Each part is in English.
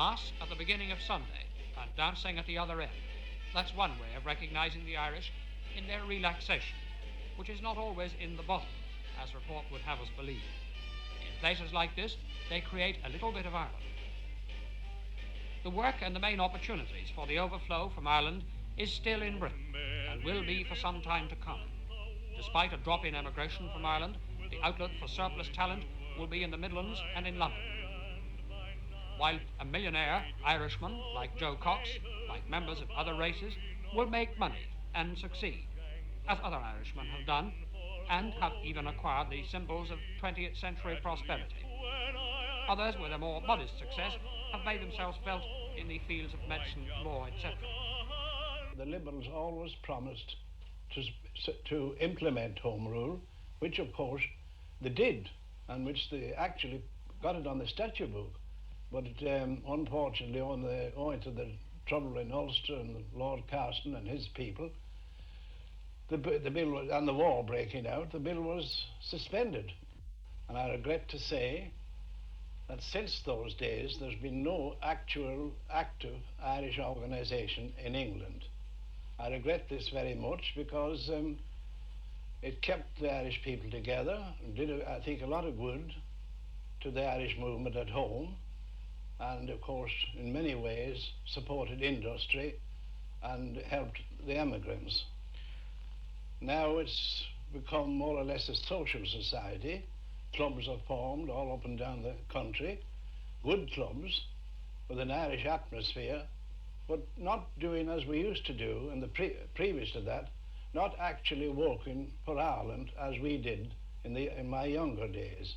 Mass at the beginning of Sunday and dancing at the other end. That's one way of recognizing the Irish in their relaxation, which is not always in the bottle, as report would have us believe. In places like this, they create a little bit of Ireland. The work and the main opportunities for the overflow from Ireland is still in Britain and will be for some time to come. Despite a drop in emigration from Ireland, the outlet for surplus talent will be in the Midlands and in London. While a millionaire Irishman like Joe Cox, like members of other races, will make money and succeed, as other Irishmen have done, and have even acquired the symbols of 20th century prosperity. Others, with a more modest success, have made themselves felt in the fields of medicine, law, etc. The Liberals always promised to implement Home Rule, which of course they did, and which they actually got it on the statute book. But unfortunately, owing to the trouble in Ulster and Lord Carson and his people, the bill was, and the war breaking out, the bill was suspended. And I regret to say that since those days, there's been no actual active Irish organisation in England. I regret this very much because it kept the Irish people together and did, I think, a lot of good to the Irish movement at home, and of course, in many ways, supported industry and helped the emigrants. Now it's become more or less a social society. Clubs are formed all up and down the country, good clubs with an Irish atmosphere, but not doing as we used to do in the previous to that, not actually working for Ireland as we did in my younger days.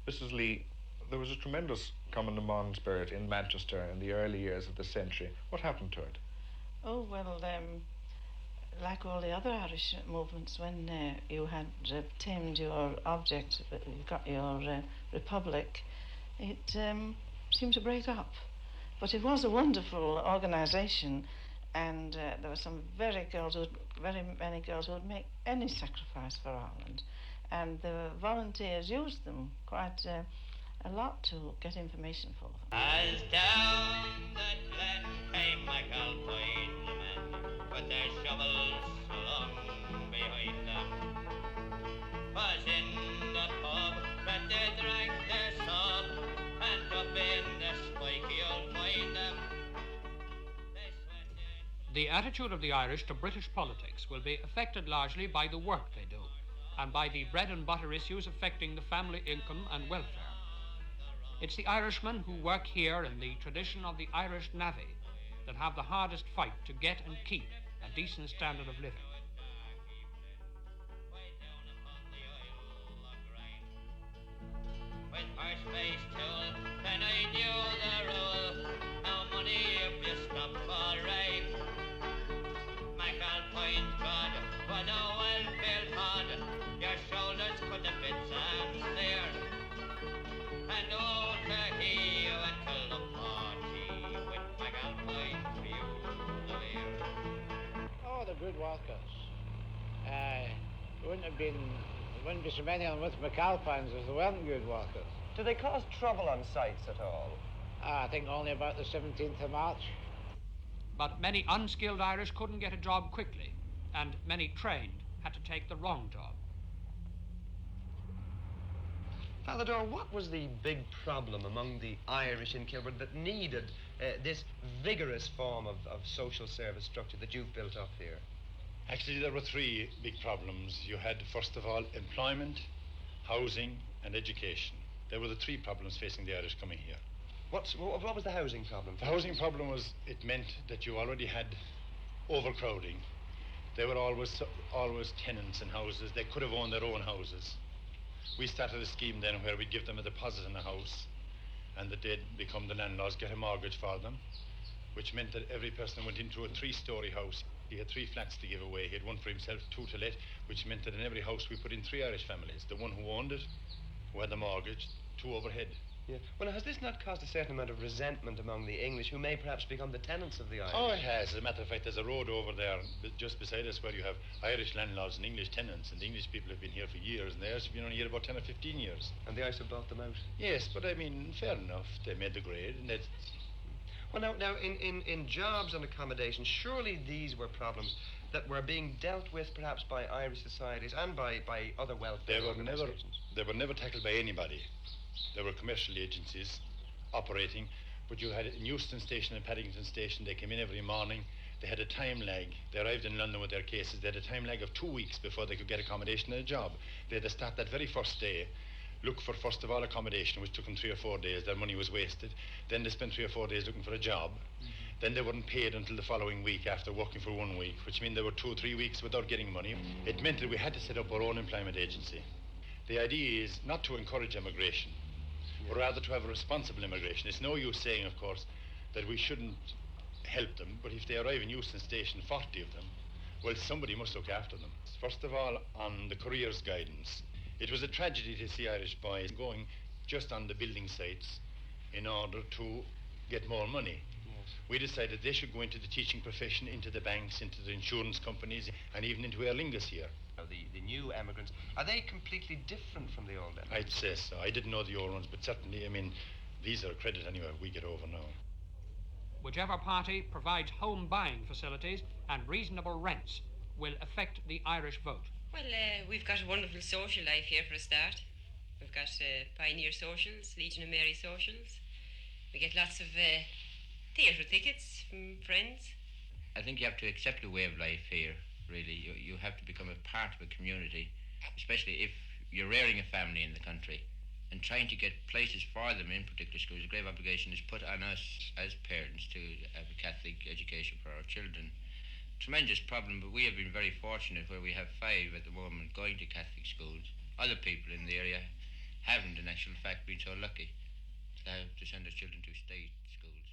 Mrs. Lee, there was a tremendous common mBan spirit in Manchester in the early years of the century. What happened to it? Oh, well, like all the other Irish movements, when you had obtained your object, you got your republic, it seemed to break up. But it was a wonderful organisation, and there were some very many girls who would make any sacrifice for Ireland, and the volunteers used them quite a lot to get information for them. As down the glen came Michael Poindman, with their shovels slung behind them. 'Twas in the pub that they drank their sub, and up in the spike you'll find them. The attitude of the Irish to British politics will be affected largely by the work they do, and by the bread and butter issues affecting the family income and welfare. It's the Irishmen who work here in the tradition of the Irish navvy that have the hardest fight to get and keep a decent standard of living. With horse-face tool, then I knew the rule. How money if you stop for right. Michael Point God was a well-built hod. Your shoulders could have been and there. And oh, to he went to the party with Michael Point Fusilier. Oh, the good workers. Wouldn't be so many on with McAlpines if there weren't good workers. Do they cause trouble on sites at all? I think only about the 17th of March. But many unskilled Irish couldn't get a job quickly, and many trained had to take the wrong job. Father Dorr, what was the big problem among the Irish in Kilburn that needed this vigorous form of social service structure that you've built up here? Actually, there were three big problems. You had, first of all, employment, housing, and education. There were the three problems facing the Irish coming here. What was the housing problem? The housing problem was, it meant that you already had overcrowding. There were always tenants in houses. They could have owned their own houses. We started a scheme then where we'd give them a deposit in a house, and that they'd become the landlords, get a mortgage for them, which meant that every person went into a three-storey house. He had 3 flats to give away. He had one for himself, 2 to let, which meant that in every house we put in 3 Irish families. The one who owned it, who had the mortgage, 2 overhead. Yeah. Well, has this not caused a certain amount of resentment among the English, who may perhaps become the tenants of the Irish? Oh, it has. As a matter of fact, there's a road over there just beside us where you have Irish landlords and English tenants, and the English people have been here for years, and the Irish have been only here about 10 or 15 years. And the Irish have bought them out? Yes, but I mean, fair enough. They made the grade, and Well, now in jobs and accommodation, surely these were problems that were being dealt with perhaps by Irish societies and by other welfare organisations. They were never tackled by anybody. There were commercial agencies operating, but you had in Euston Station and Paddington Station, they came in every morning. They had a time lag. They arrived in London with their cases. They had a time lag of 2 weeks before they could get accommodation and a job. They had to start that very first day, look for, first of all, accommodation, which took them 3 or 4 days. Their money was wasted. Then they spent 3 or 4 days looking for a job. Then they weren't paid until the following week after working for 1 week, which meant they were 2 or 3 weeks without getting money. It meant that we had to set up our own employment agency. The idea is not to encourage immigration, but rather to have a responsible immigration. It's no use saying, of course, that we shouldn't help them, but if they arrive in Euston Station, 40 of them, well, somebody must look after them. First of all, on the careers guidance, it was a tragedy to see Irish boys going just on the building sites in order to get more money. Yes. We decided they should go into the teaching profession, into the banks, into the insurance companies, and even into Aer Lingus here. The new emigrants, are they completely different from the old emigrants? I'd say so. I didn't know the old ones, but certainly, I mean, these are a credit anyway we get over now. Whichever party provides home buying facilities and reasonable rents will affect the Irish vote. Well, we've got a wonderful social life here for a start. We've got Pioneer Socials, Legion of Mary Socials. We get lots of theatre tickets from friends. I think you have to accept the way of life here, really. You have to become a part of a community, especially if you're rearing a family in the country. And trying to get places for them in particular schools, a grave obligation is put on us as parents to have a Catholic education for our children. Tremendous problem, but we have been very fortunate where we have 5 at the moment going to Catholic schools. Other people in the area haven't, in actual fact, been so lucky to send their children to state schools.